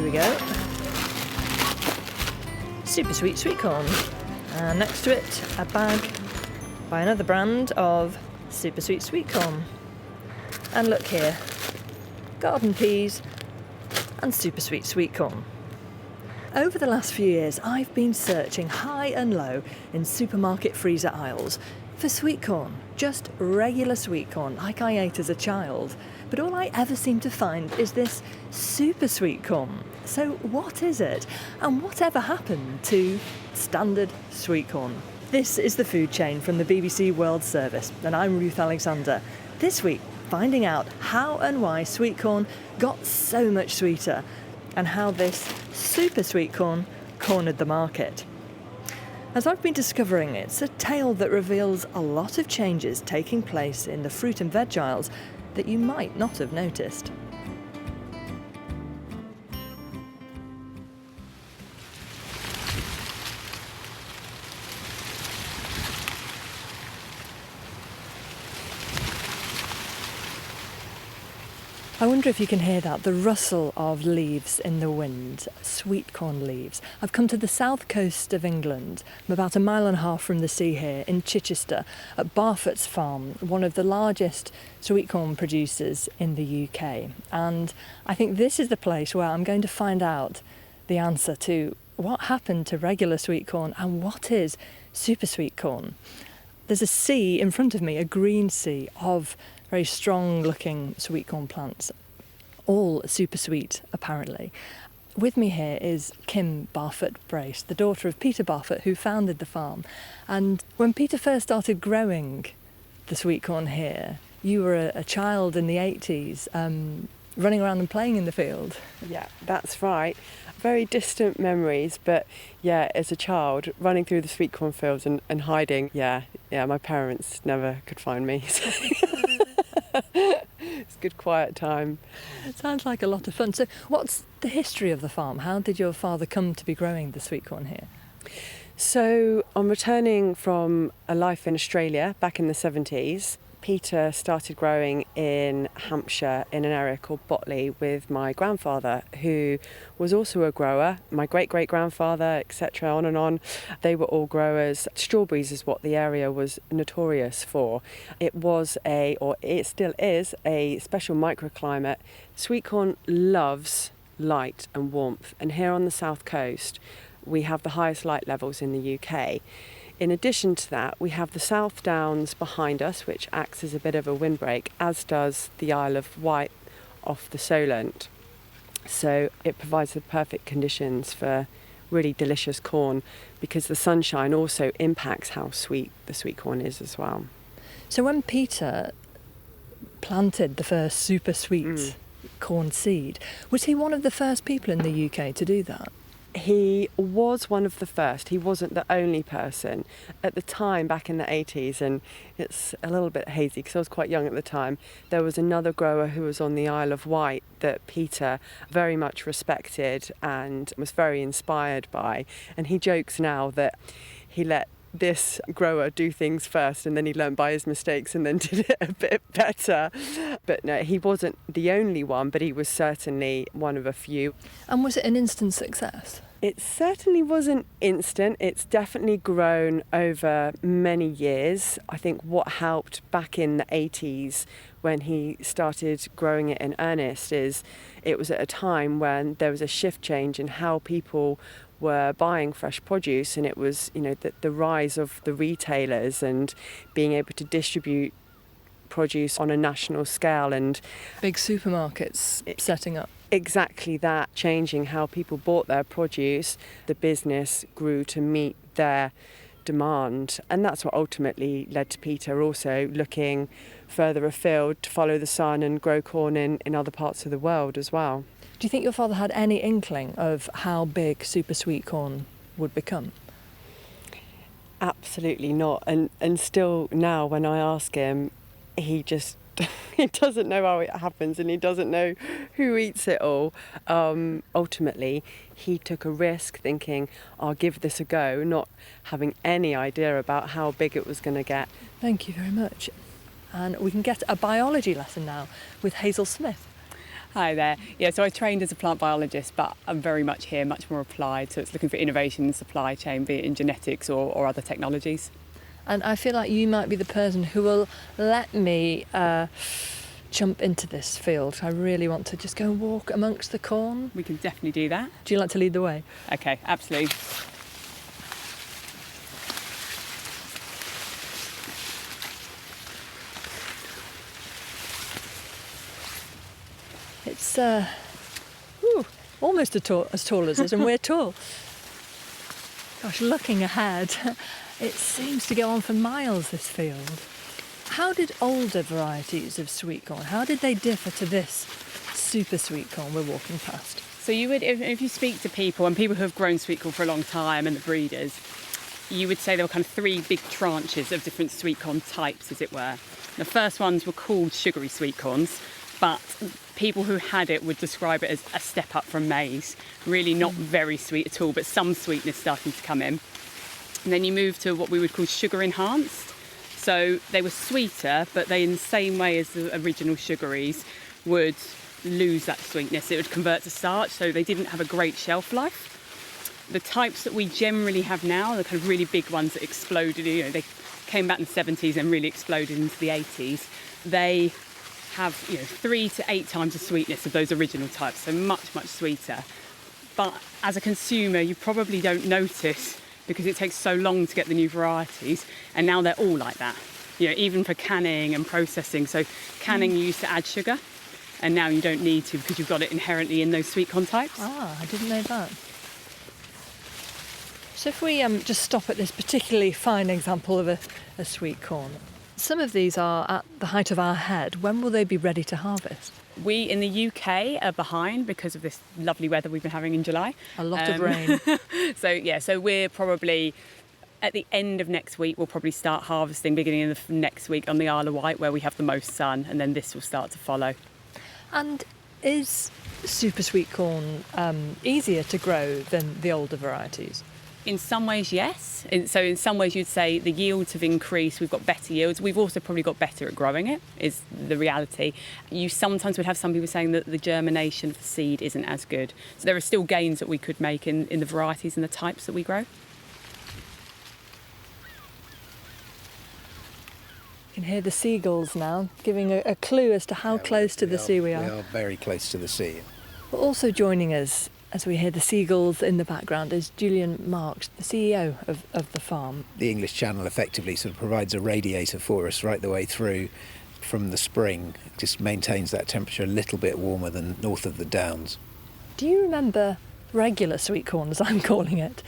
we go. Super sweet sweet corn. And next to it, a bag by another brand of super sweet sweet corn. And look here, garden peas and super sweet sweet corn. Over the last few years, I've been searching high and low in supermarket freezer aisles for sweet corn, just regular sweet corn like I ate as a child. But all I ever seem to find is this super sweet corn. So what is it? And whatever happened to standard sweet corn? This is The Food Chain from the BBC World Service, and I'm Ruth Alexander. This week, finding out how and why sweet corn got so much sweeter, and how this super sweet corn cornered the market. As I've been discovering, it's a tale that reveals a lot of changes taking place in the fruit and veg aisles that you might not have noticed. I wonder if you can hear that, the rustle of leaves in the wind, sweet corn leaves. I've come to the south coast of England. I'm about 1.5 miles from the sea here in Chichester at Barfoot's Farm, one of the largest sweet corn producers in the UK. And I think this is the place where I'm going to find out the answer to what happened to regular sweet corn and what is super sweet corn. There's a sea in front of me, a green sea of very strong looking sweet corn plants, all super sweet apparently. With me here is Kim Barfoot-Brace, the daughter of Peter Barfoot, who founded the farm. And when Peter first started growing the sweet corn here, you were a child in the 80s, running around and playing in the field. Yeah, that's right. Very distant memories, but yeah, as a child, running through the sweet corn fields and hiding. Yeah, my parents never could find me. So. It's a good quiet time. It sounds like a lot of fun. So what's the history of the farm? How did your father come to be growing the sweet corn here? So I'm returning from a life in Australia back in the 70s. Peter started growing in Hampshire in an area called Botley with my grandfather, who was also a grower, my great-great-grandfather, etc., on and on. They were all growers. Strawberries is what the area was notorious for. It was it still is, a special microclimate. Sweet corn loves light and warmth, and here on the south coast, we have the highest light levels in the UK. In addition to that, we have the South Downs behind us, which acts as a bit of a windbreak, as does the Isle of Wight off the Solent. So it provides the perfect conditions for really delicious corn, because the sunshine also impacts how sweet the sweet corn is as well. So when Peter planted the first super sweet corn seed, was he one of the first people in the UK to do that? He was one of the first. He wasn't the only person. At the time, back in the 80s, and it's a little bit hazy because I was quite young at the time, there was another grower who was on the Isle of Wight that Peter very much respected and was very inspired by. And he jokes now that he let this grower do things first and then he learned by his mistakes and then did it a bit better. But no, he wasn't the only one, but he was certainly one of a few. And was it an instant success? It certainly wasn't instant. It's definitely grown over many years. I think what helped back in the 80s when he started growing it in earnest is it was at a time when there was a shift change in how people were buying fresh produce, and it was, the rise of the retailers and being able to distribute produce on a national scale and big supermarkets setting up. Exactly that, changing how people bought their produce. The business grew to meet their demand, and that's what ultimately led to Peter also looking further afield to follow the sun and grow corn in other parts of the world as well. Do you think your father had any inkling of how big super sweet corn would become? Absolutely not, and still now when I ask him, he just he doesn't know how it happens and he doesn't know who eats it all. Ultimately, he took a risk thinking, I'll give this a go, not having any idea about how big it was going to get. Thank you very much. And we can get a biology lesson now with Hazel Smith. Hi there. Yeah, so I trained as a plant biologist, but I'm very much here, much more applied. So it's looking for innovation in supply chain, be it in genetics or other technologies. And I feel like you might be the person who will let me jump into this field. I really want to just go and walk amongst the corn. We can definitely do that. Do you like to lead the way? Okay, absolutely. It's almost as tall as us, and we're tall. Gosh, looking ahead, it seems to go on for miles, this field. How did older varieties of sweet corn, how did they differ to this super sweet corn we're walking past? So you would, if you speak to people, and people who have grown sweet corn for a long time, and the breeders, you would say there were kind of three big tranches of different sweet corn types, as it were. The first ones were called sugary sweet corns, but people who had it would describe it as a step up from maize. Really not very sweet at all, but some sweetness starting to come in. And then you move to what we would call sugar enhanced. So they were sweeter, but they, in the same way as the original sugaries, would lose that sweetness. It would convert to starch, so they didn't have a great shelf life. The types that we generally have now, the kind of really big ones that exploded, they came back in the 70s and really exploded into the 80s. They have 3 to 8 times the sweetness of those original types, so much, much sweeter. But as a consumer, you probably don't notice because it takes so long to get the new varieties, and now they're all like that. Even for canning and processing. So canning, you used to add sugar, and now you don't need to because you've got it inherently in those sweet corn types. Ah, I didn't know that. So if we just stop at this particularly fine example of a sweet corn. Some of these are at the height of our head. When will they be ready to harvest? We in the UK are behind because of this lovely weather we've been having in July. A lot of rain. So we're probably at the end of next week. We'll probably start harvesting beginning of next week on the Isle of Wight, where we have the most sun, and then this will start to follow. And is super sweet corn easier to grow than the older varieties? In some ways, yes. So in some ways, you'd say the yields have increased. We've got better yields. We've also probably got better at growing it, is the reality. You sometimes would have some people saying that the germination of the seed isn't as good. So there are still gains that we could make in the varieties and the types that we grow. You can hear the seagulls now, giving a clue as to how close to the sea we are. We are very close to the sea. But also joining us, as we hear the seagulls in the background, is Julian Marks, the CEO of the farm. The English Channel effectively sort of provides a radiator for us right the way through from the spring. It just maintains that temperature a little bit warmer than north of the Downs. Do you remember regular sweet corn, as I'm calling it?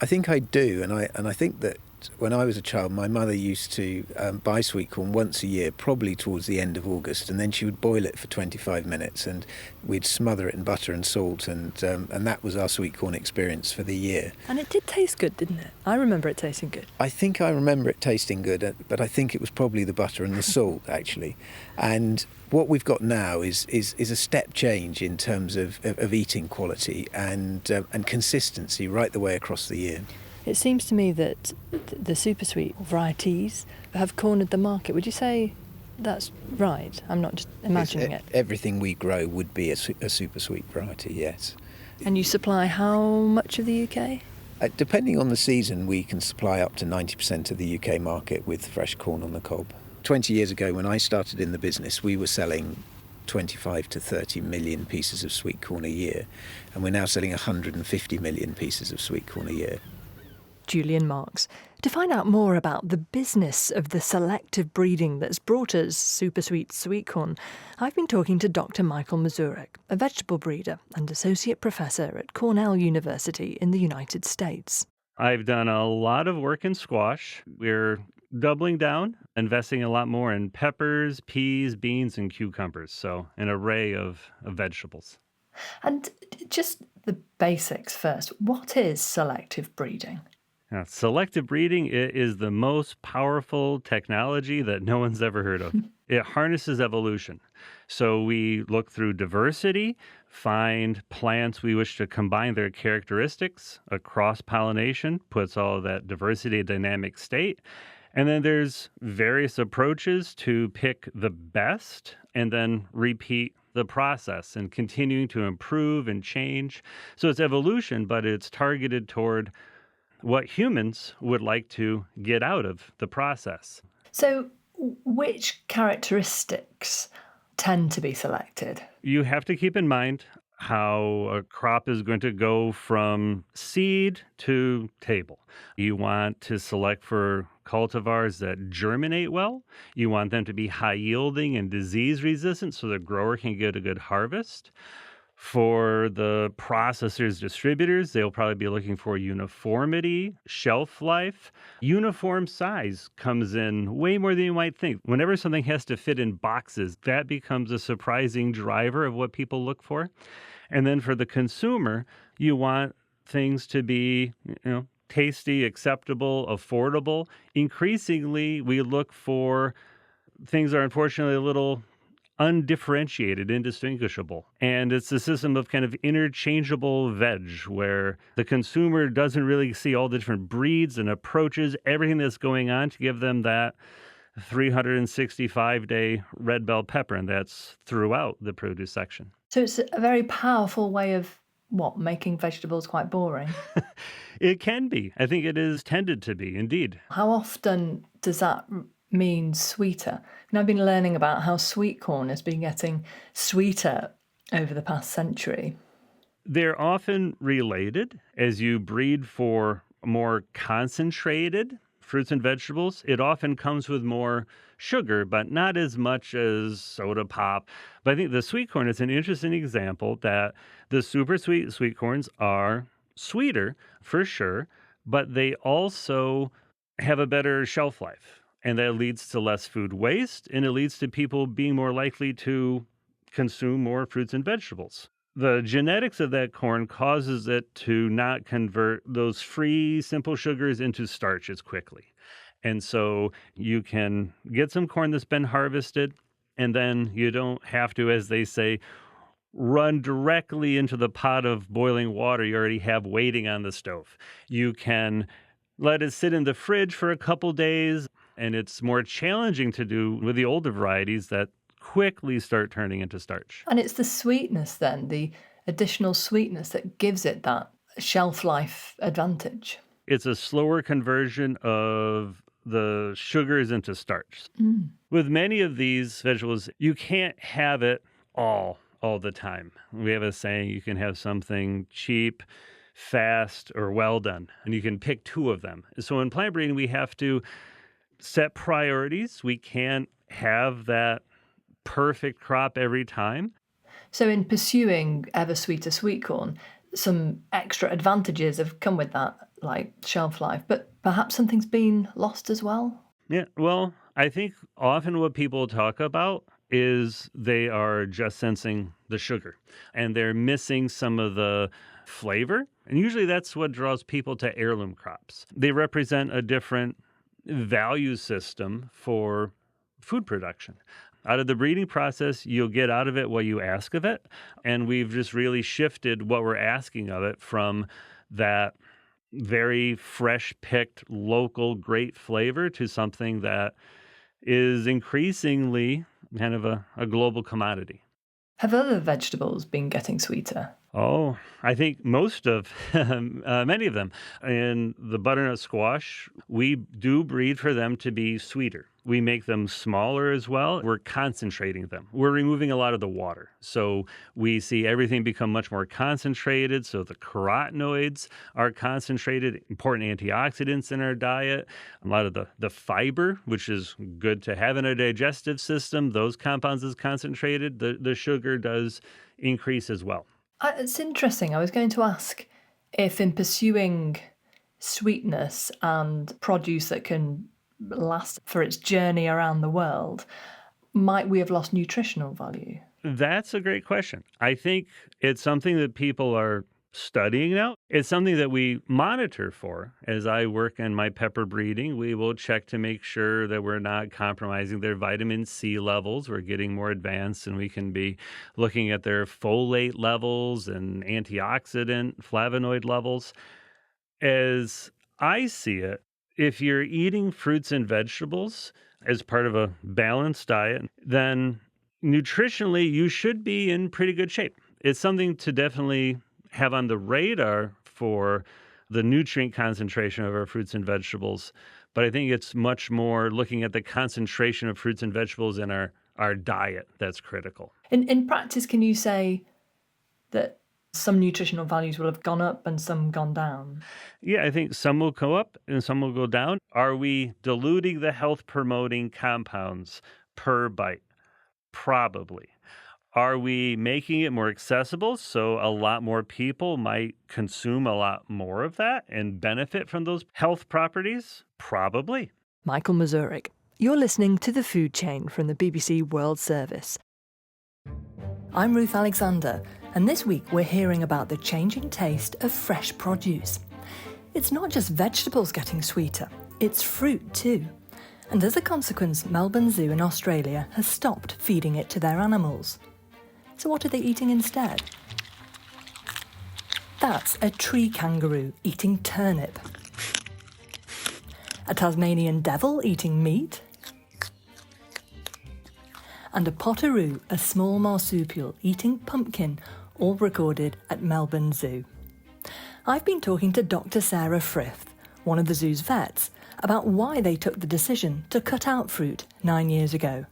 I think I do, and I think that when I was a child, my mother used to buy sweet corn once a year, probably towards the end of August, and then she would boil it for 25 minutes, and we'd smother it in butter and salt, and that was our sweet corn experience for the year. And it did taste good, didn't it? I remember it tasting good. I think I remember it tasting good, but I think it was probably the butter and the salt, actually. And what we've got now is a step change in terms of eating quality and consistency right the way across the year. It seems to me that the super sweet varieties have cornered the market. Would you say that's right? I'm not just imagining it. Everything we grow would be a super sweet variety, yes. And you supply how much of the UK? Depending on the season, we can supply up to 90% of the UK market with fresh corn on the cob. 20 years ago, when I started in the business, we were selling 25 to 30 million pieces of sweet corn a year, and we're now selling 150 million pieces of sweet corn a year. Julian Marks. To find out more about the business of the selective breeding that's brought us super sweet corn, I've been talking to Dr. Michael Mazurek, a vegetable breeder and associate professor at Cornell University in the United States. I've done a lot of work in squash. We're doubling down, investing a lot more in peppers, peas, beans, and cucumbers. So an array of vegetables. And just the basics first. What is selective breeding? Now, selective breeding is the most powerful technology that no one's ever heard of. It harnesses evolution. So we look through diversity, find plants we wish to combine their characteristics. A cross-pollination puts all of that diversity in dynamic state. And then there's various approaches to pick the best and then repeat the process and continuing to improve and change. So it's evolution, but it's targeted toward what humans would like to get out of the process. So, which characteristics tend to be selected? You have to keep in mind how a crop is going to go from seed to table. You want to select for cultivars that germinate well. You want them to be high yielding and disease resistant so the grower can get a good harvest. For the processors, distributors, they'll probably be looking for uniformity, shelf life. Uniform size comes in way more than you might think. Whenever something has to fit in boxes, that becomes a surprising driver of what people look for. And then for the consumer, you want things to be, tasty, acceptable, affordable. Increasingly, we look for things that are unfortunately a little undifferentiated, indistinguishable. And it's a system of kind of interchangeable veg where the consumer doesn't really see all the different breeds and approaches, everything that's going on to give them that 365-day red bell pepper, and that's throughout the produce section. So it's a very powerful way of making vegetables quite boring. It can be. I think it is tended to be, indeed. How often does that mean sweeter? And I've been learning about how sweet corn has been getting sweeter over the past century. They're often related. As you breed for more concentrated fruits and vegetables, it often comes with more sugar, but not as much as soda pop. But I think the sweet corn is an interesting example that the super sweet corns are sweeter for sure, but they also have a better shelf life. And that leads to less food waste, and it leads to people being more likely to consume more fruits and vegetables. The genetics of that corn causes it to not convert those free, simple sugars into starch as quickly. And so you can get some corn that's been harvested, and then you don't have to, as they say, run directly into the pot of boiling water you already have waiting on the stove. You can let it sit in the fridge for a couple days, and it's more challenging to do with the older varieties that quickly start turning into starch. And it's the sweetness then, the additional sweetness that gives it that shelf life advantage. It's a slower conversion of the sugars into starch. With many of these vegetables, you can't have it all the time. We have a saying, you can have something cheap, fast, or well done, and you can pick two of them. So in plant breeding, we have to set priorities. We can't have that perfect crop every time. So in pursuing ever sweeter sweet corn, some extra advantages have come with that, like shelf life, but perhaps something's been lost as well? Yeah, well, I think often what people talk about is they are just sensing the sugar and they're missing some of the flavor. And usually that's what draws people to heirloom crops. They represent a different value system for food production. Out of the breeding process, you'll get out of it what you ask of it. And we've just really shifted what we're asking of it from that very fresh picked local great flavor to something that is increasingly kind of a global commodity. Have other vegetables been getting sweeter? Oh, I think most of, many of them. In the butternut squash, we do breed for them to be sweeter. We make them smaller as well. We're concentrating them. We're removing a lot of the water. So we see everything become much more concentrated. So the carotenoids are concentrated, important antioxidants in our diet. A lot of the fiber, which is good to have in our digestive system, those compounds is concentrated. The sugar does increase as well. It's interesting. I was going to ask if in pursuing sweetness and produce that can last for its journey around the world, might we have lost nutritional value? That's a great question. I think it's something that people are studying now. It's something that we monitor for. As I work in my pepper breeding, we will check to make sure that we're not compromising their vitamin C levels. We're getting more advanced and we can be looking at their folate levels and antioxidant flavonoid levels. As I see it, if you're eating fruits and vegetables as part of a balanced diet, then nutritionally, you should be in pretty good shape. It's something to definitely have on the radar for the nutrient concentration of our fruits and vegetables. But I think it's much more looking at the concentration of fruits and vegetables in our diet that's critical. In practice, can you say that some nutritional values will have gone up and some gone down? Yeah, I think some will go up and some will go down. Are we diluting the health promoting compounds per bite? Probably. Are we making it more accessible so a lot more people might consume a lot more of that and benefit from those health properties? Probably. Michael Mazurek, you're listening to The Food Chain from the BBC World Service. I'm Ruth Alexander, and this week we're hearing about the changing taste of fresh produce. It's not just vegetables getting sweeter, it's fruit too. And as a consequence, Melbourne Zoo in Australia has stopped feeding it to their animals. So what are they eating instead? That's a tree kangaroo eating turnip. A Tasmanian devil eating meat. And a potteroo, a small marsupial, eating pumpkin, all recorded at Melbourne Zoo. I've been talking to Dr. Sarah Frith, one of the zoo's vets, about why they took the decision to cut out fruit 9 years ago.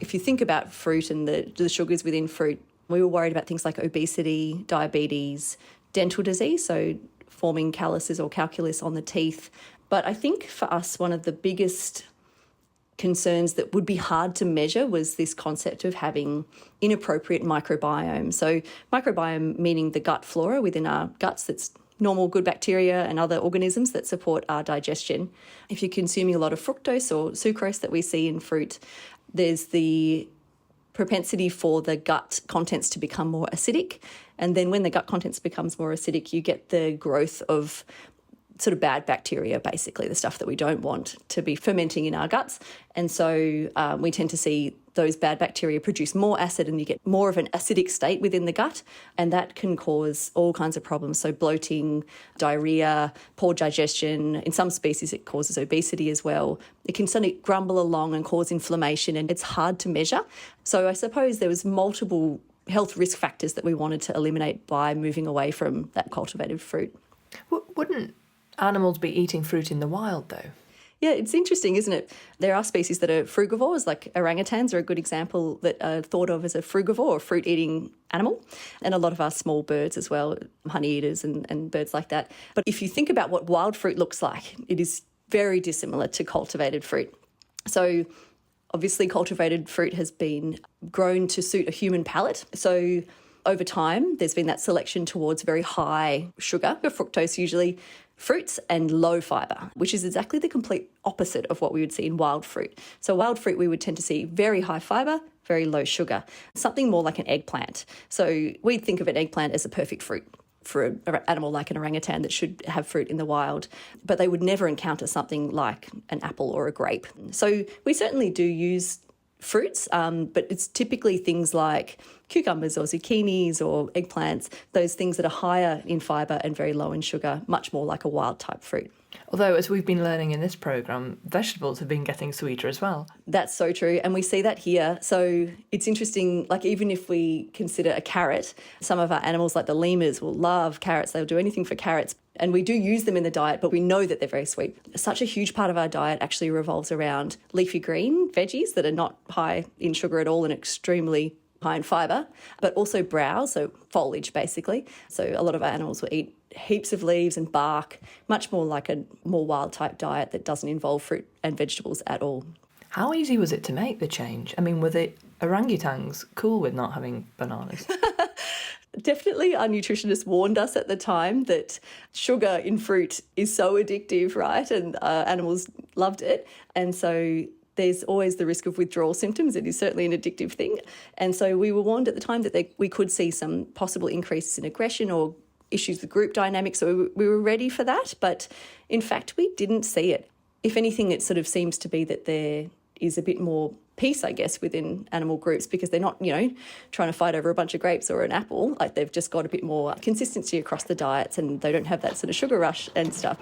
If you think about fruit and the sugars within fruit, we were worried about things like obesity, diabetes, dental disease, so forming calluses or calculus on the teeth. But I think for us, one of the biggest concerns that would be hard to measure was this concept of having inappropriate microbiome. So microbiome meaning the gut flora within our guts, that's normal good bacteria and other organisms that support our digestion. If you're consuming a lot of fructose or sucrose that we see in fruit, there's the propensity for the gut contents to become more acidic. And then when the gut contents becomes more acidic, you get the growth of sort of bad bacteria, basically the stuff that we don't want to be fermenting in our guts. And so we tend to see those bad bacteria produce more acid and you get more of an acidic state within the gut. And that can cause all kinds of problems. So bloating, diarrhea, poor digestion. In some species, it causes obesity as well. It can suddenly grumble along and cause inflammation, and it's hard to measure. So I suppose there was multiple health risk factors that we wanted to eliminate by moving away from that cultivated fruit. Wouldn't animals be eating fruit in the wild, though? Yeah, it's interesting, isn't it? There are species that are frugivores, like orangutans are a good example that are thought of as a frugivore or fruit-eating animal, and a lot of our small birds as well, honey eaters and birds like that. But if you think about what wild fruit looks like, it is very dissimilar to cultivated fruit. So obviously cultivated fruit has been grown to suit a human palate. So over time, there's been that selection towards very high sugar, fructose usually, fruits and low fibre, which is exactly the complete opposite of what we would see in wild fruit. So wild fruit, we would tend to see very high fibre, very low sugar, something more like an eggplant. So we think of an eggplant as a perfect fruit for an animal like an orangutan that should have fruit in the wild, but they would never encounter something like an apple or a grape. So we certainly do use fruits, but it's typically things like cucumbers or zucchinis or eggplants, those things that are higher in fibre and very low in sugar, much more like a wild type fruit. Although, as we've been learning in this programme, vegetables have been getting sweeter as well. That's so true, and we see that here. So it's interesting, like even if we consider a carrot, some of our animals like the lemurs will love carrots, they'll do anything for carrots. And we do use them in the diet, but we know that they're very sweet. Such a huge part of our diet actually revolves around leafy green veggies that are not high in sugar at all and extremely high in fibre, but also browse, so foliage basically. So a lot of our animals will eat heaps of leaves and bark, much more like a more wild type diet that doesn't involve fruit and vegetables at all. How easy was it to make the change? I mean, were the orangutans cool with not having bananas? Definitely our nutritionist warned us at the time that sugar in fruit is so addictive, right? And animals loved it. And so there's always the risk of withdrawal symptoms. It is certainly an addictive thing. And so we were warned at the time that we could see some possible increases in aggression or issues with group dynamics. So we were ready for that. But in fact, we didn't see it. If anything, it sort of seems to be that there is a bit more peace, I guess, within animal groups because they're not, trying to fight over a bunch of grapes or an apple. Like they've just got a bit more consistency across the diets and they don't have that sort of sugar rush and stuff.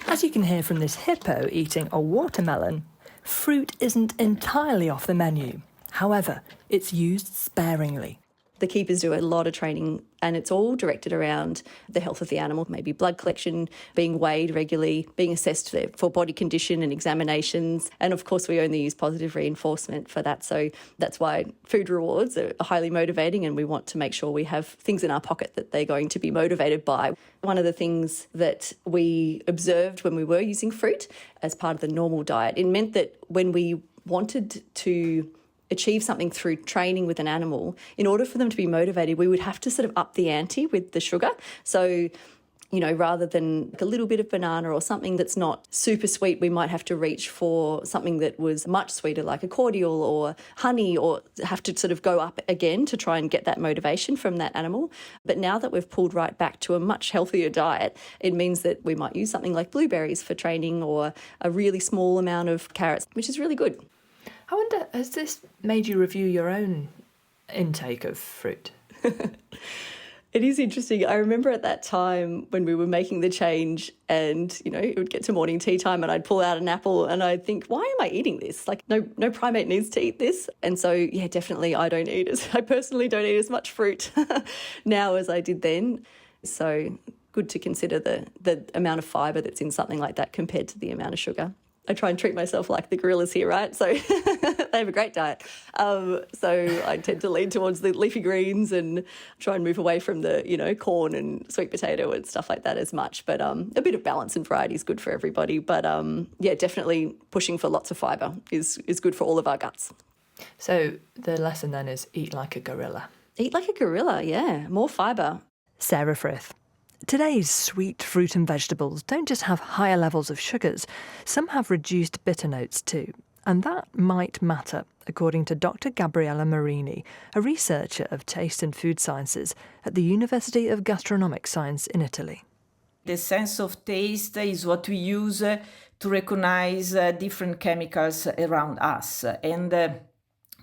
As you can hear from this hippo eating a watermelon, fruit isn't entirely off the menu. However, it's used sparingly. The keepers do a lot of training, and it's all directed around the health of the animal, maybe blood collection, being weighed regularly, being assessed for body condition and examinations. And of course, we only use positive reinforcement for that. So that's why food rewards are highly motivating, and we want to make sure we have things in our pocket that they're going to be motivated by. One of the things that we observed when we were using fruit as part of the normal diet, it meant that when we wanted to achieve something through training with an animal, in order for them to be motivated, we would have to sort of up the ante with the sugar. So, rather than a little bit of banana or something that's not super sweet, we might have to reach for something that was much sweeter, like a cordial or honey, or have to sort of go up again to try and get that motivation from that animal. But now that we've pulled right back to a much healthier diet, it means that we might use something like blueberries for training, or a really small amount of carrots, which is really good. I wonder, has this made you review your own intake of fruit? It is interesting. I remember at that time when we were making the change, and, it would get to morning tea time and I'd pull out an apple and I'd think, why am I eating this? Like, no primate needs to eat this. And so, yeah, definitely I personally don't eat as much fruit now as I did then. So good to consider the amount of fibre that's in something like that compared to the amount of sugar. I try and treat myself like the gorillas here, right? So they have a great diet. So I tend to lean towards the leafy greens and try and move away from the, corn and sweet potato and stuff like that as much. But a bit of balance and variety is good for everybody. But definitely pushing for lots of fibre is good for all of our guts. So the lesson then is eat like a gorilla. Eat like a gorilla, yeah. More fibre. Sarah Frith. Today's sweet fruit and vegetables don't just have higher levels of sugars, some have reduced bitter notes too. And that might matter, according to Dr. Gabriella Marini, a researcher of taste and food sciences at the University of Gastronomic Science in Italy. The sense of taste is what we use to recognize different chemicals around us. And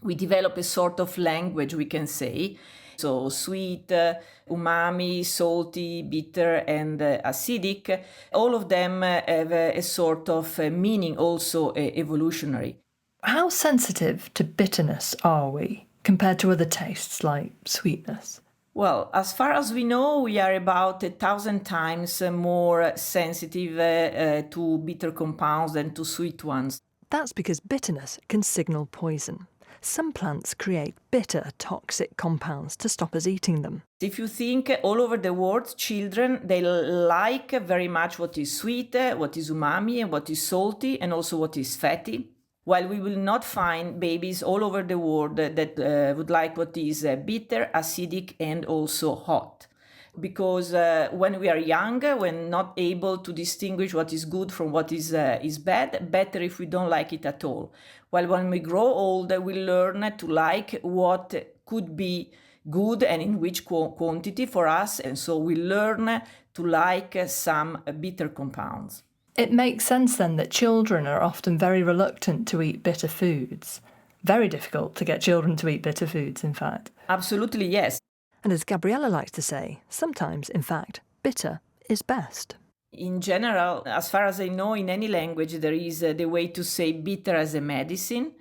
we develop a sort of language, we can say. So sweet, umami, salty, bitter, and acidic, all of them have a sort of meaning, also evolutionary. How sensitive to bitterness are we compared to other tastes like sweetness? Well, as far as we know, we are about 1,000 times more sensitive to bitter compounds than to sweet ones. That's because bitterness can signal poison. Some plants create bitter, toxic compounds to stop us eating them. If you think all over the world, children, they like very much what is sweet, what is umami, and what is salty, and also what is fatty. While we will not find babies all over the world that would like what is bitter, acidic, and also hot. Because when we are young, we're not able to distinguish what is good from what is bad, better if we don't like it at all. While when we grow older, we learn to like what could be good and in which quantity for us, and so we learn to like some bitter compounds. It makes sense then that children are often very reluctant to eat bitter foods. Very difficult to get children to eat bitter foods, in fact. Absolutely, yes. And as Gabriella likes to say, sometimes, in fact, bitter is best. In general, as far as I know, in any language, there is the way to say bitter as a medicine.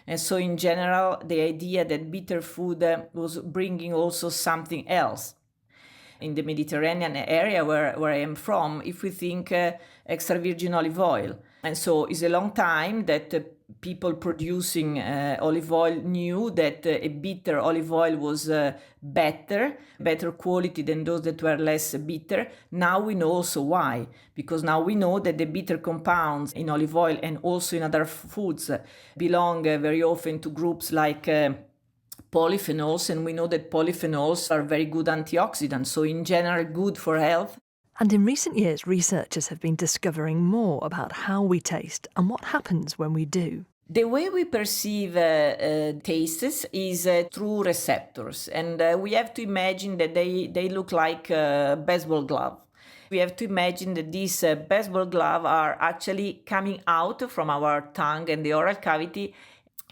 And so in general, the idea that bitter food was bringing also something else. In the Mediterranean area where I am from, if we think extra virgin olive oil. And so it's a long time that people producing olive oil knew that a bitter olive oil was better quality than those that were less bitter. Now we know also why, because now we know that the bitter compounds in olive oil and also in other foods belong very often to groups like polyphenols, and we know that polyphenols are very good antioxidants, so in general good for health. And in recent years, researchers have been discovering more about how we taste and what happens when we do. The way we perceive tastes is through receptors, and we have to imagine that they look like a baseball glove. We have to imagine that these baseball gloves are actually coming out from our tongue and the oral cavity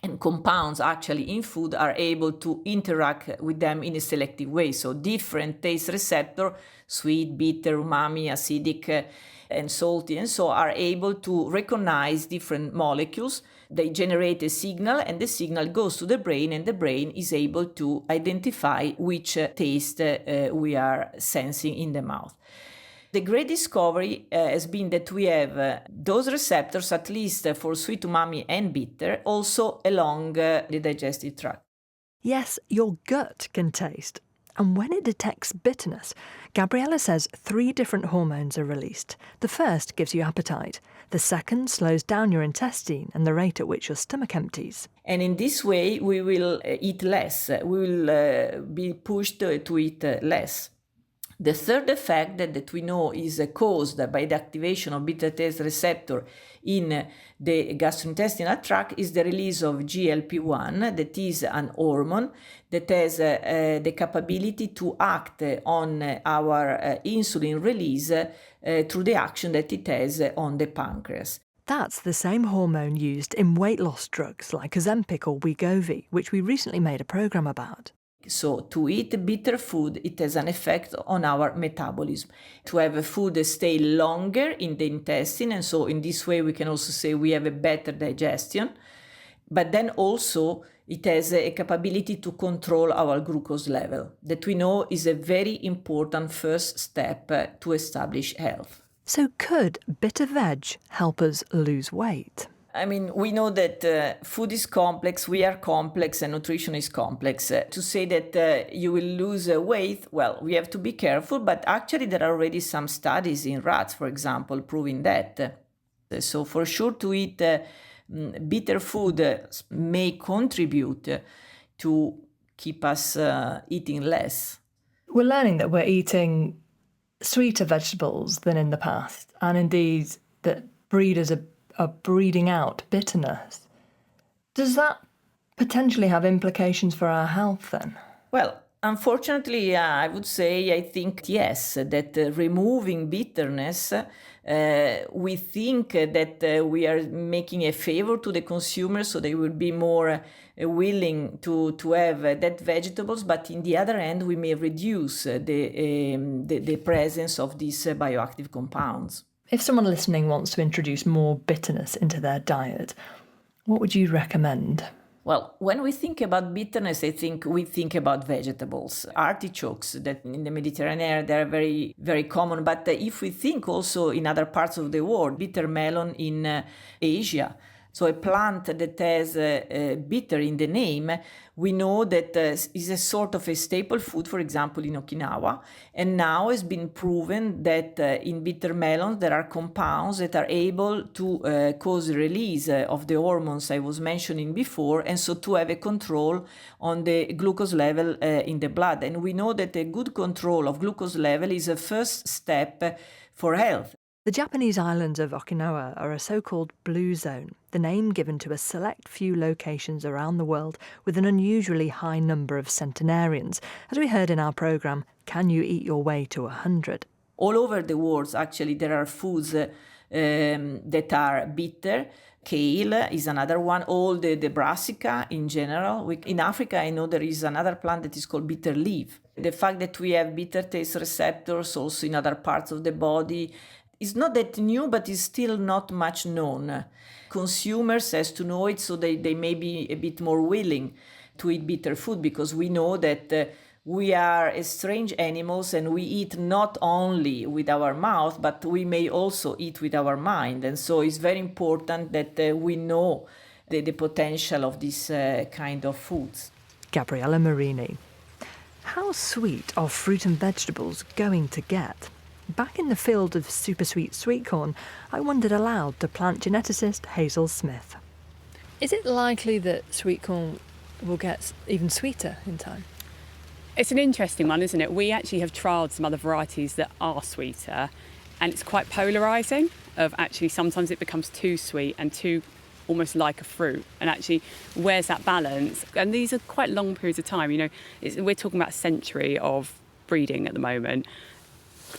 and compounds actually in food are able to interact with them in a selective way. So different taste receptor, sweet, bitter, umami, acidic, and salty, and so are able to recognize different molecules. They generate a signal, and the signal goes to the brain, and the brain is able to identify which taste we are sensing in the mouth. The great discovery has been that we have those receptors, at least for sweet, umami, and bitter, also along the digestive tract. Yes, your gut can taste. And when it detects bitterness, Gabriella says 3 different hormones are released. The first gives you appetite. The second slows down your intestine and the rate at which your stomach empties. And in this way, we will eat less. We will be pushed to eat less. The third effect that we know is caused by the activation of bitter taste receptor in the gastrointestinal tract is the release of GLP-1, that is an hormone that has the capability to act on our insulin release through the action that it has on the pancreas. That's the same hormone used in weight loss drugs like Ozempic or Wegovy, which we recently made a programme about. So to eat bitter food, it has an effect on our metabolism. To have a food that stay longer in the intestine, and so in this way we can also say we have a better digestion. But then also it has a capability to control our glucose level, that we know is a very important first step to establish health. So could bitter veg help us lose weight? I mean, we know that food is complex, we are complex, and nutrition is complex. To say that you will lose weight, well, we have to be careful, but actually there are already some studies in rats, for example, proving that. So for sure to eat bitter food may contribute to keep us eating less. We're learning that we're eating sweeter vegetables than in the past, and indeed that breeders are breeding out bitterness. Does that potentially have implications for our health then? Well, unfortunately, I would say, I think yes, that removing bitterness, we think that we are making a favor to the consumer, so they will be more willing to have that vegetables, but in the other hand, we may reduce the presence of these bioactive compounds. If someone listening wants to introduce more bitterness into their diet, what would you recommend? Well, when we think about bitterness, I think we think about vegetables. Artichokes, that in the Mediterranean, they're very, very common. But if we think also in other parts of the world, bitter melon in Asia, so a plant that has bitter in the name, we know that is a sort of a staple food, for example, in Okinawa. And now it's been proven that in bitter melons there are compounds that are able to cause release of the hormones I was mentioning before, and so to have a control on the glucose level in the blood. And we know that a good control of glucose level is a first step for health. The Japanese islands of Okinawa are a so-called blue zone, the name given to a select few locations around the world with an unusually high number of centenarians. As we heard in our programme, Can You Eat Your Way to 100? All over the world, actually, there are foods that are bitter. Kale is another one, all the brassica in general. In Africa, I know there is another plant that is called bitter leaf. The fact that we have bitter taste receptors also in other parts of the body, it's not that new, but it's still not much known. Consumers has to know it, so they may be a bit more willing to eat bitter food, because we know that we are strange animals and we eat not only with our mouth, but we may also eat with our mind. And so it's very important that we know the potential of this kind of foods. Gabriella Marini. How sweet are fruit and vegetables going to get? Back in the field of super sweet corn, I wondered aloud to plant geneticist Hazel Smith. Is it likely that sweet corn will get even sweeter in time? It's an interesting one, isn't it? We actually have trialled some other varieties that are sweeter, and it's quite polarising, of actually sometimes it becomes too sweet and too almost like a fruit, and actually where's that balance? And these are quite long periods of time, you know, we're talking about a century of breeding at the moment.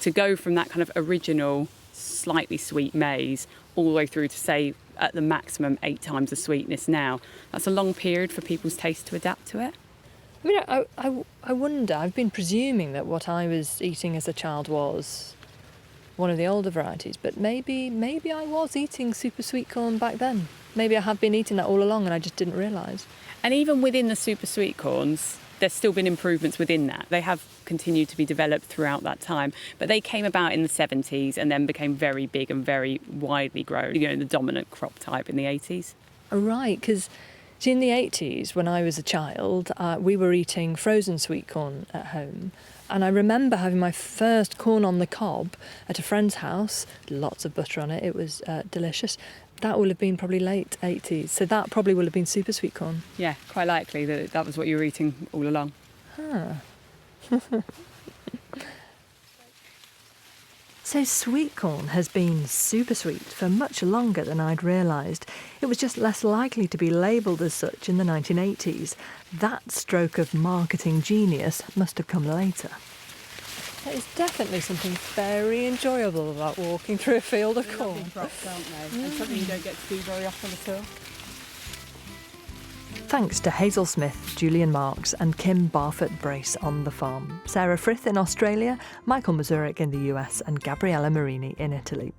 To go from that kind of original, slightly sweet maize all the way through to, say, at the maximum 8 times the sweetness now. That's a long period for people's taste to adapt to it. I mean, I wonder, I've been presuming that what I was eating as a child was one of the older varieties, but maybe I was eating super sweet corn back then. Maybe I have been eating that all along and I just didn't realise. And even within the super sweet corns, there's still been improvements within that. They have continued to be developed throughout that time, but they came about in the 70s and then became very big and very widely grown, the dominant crop type in the 80s. Oh, right, because in the 80s, when I was a child, we were eating frozen sweet corn at home. And I remember having my first corn on the cob at a friend's house, lots of butter on it, it was delicious. That will have been probably late 80s, so that probably will have been super sweet corn. Yeah, quite likely that was what you were eating all along. So sweet corn has been super sweet for much longer than I'd realised. It was just less likely to be labelled as such in the 1980s. That stroke of marketing genius must have come later. There's definitely something very enjoyable about walking through a field of corn. Crops, aren't they? And something you don't get to do very often at all. Thanks to Hazel Smith, Julian Marks and Kim Barfoot-Brace on the farm, Sarah Frith in Australia, Michael Mazurek in the US and Gabriella Marini in Italy.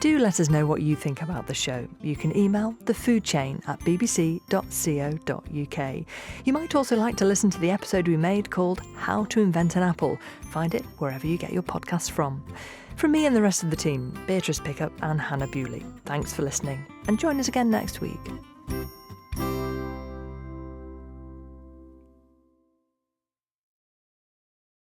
Do let us know what you think about the show. You can email thefoodchain@bbc.co.uk. You might also like to listen to the episode we made called How to Invent an Apple. Find it wherever you get your podcasts from. From me and the rest of the team, Beatrice Pickup and Hannah Bewley, thanks for listening and join us again next week.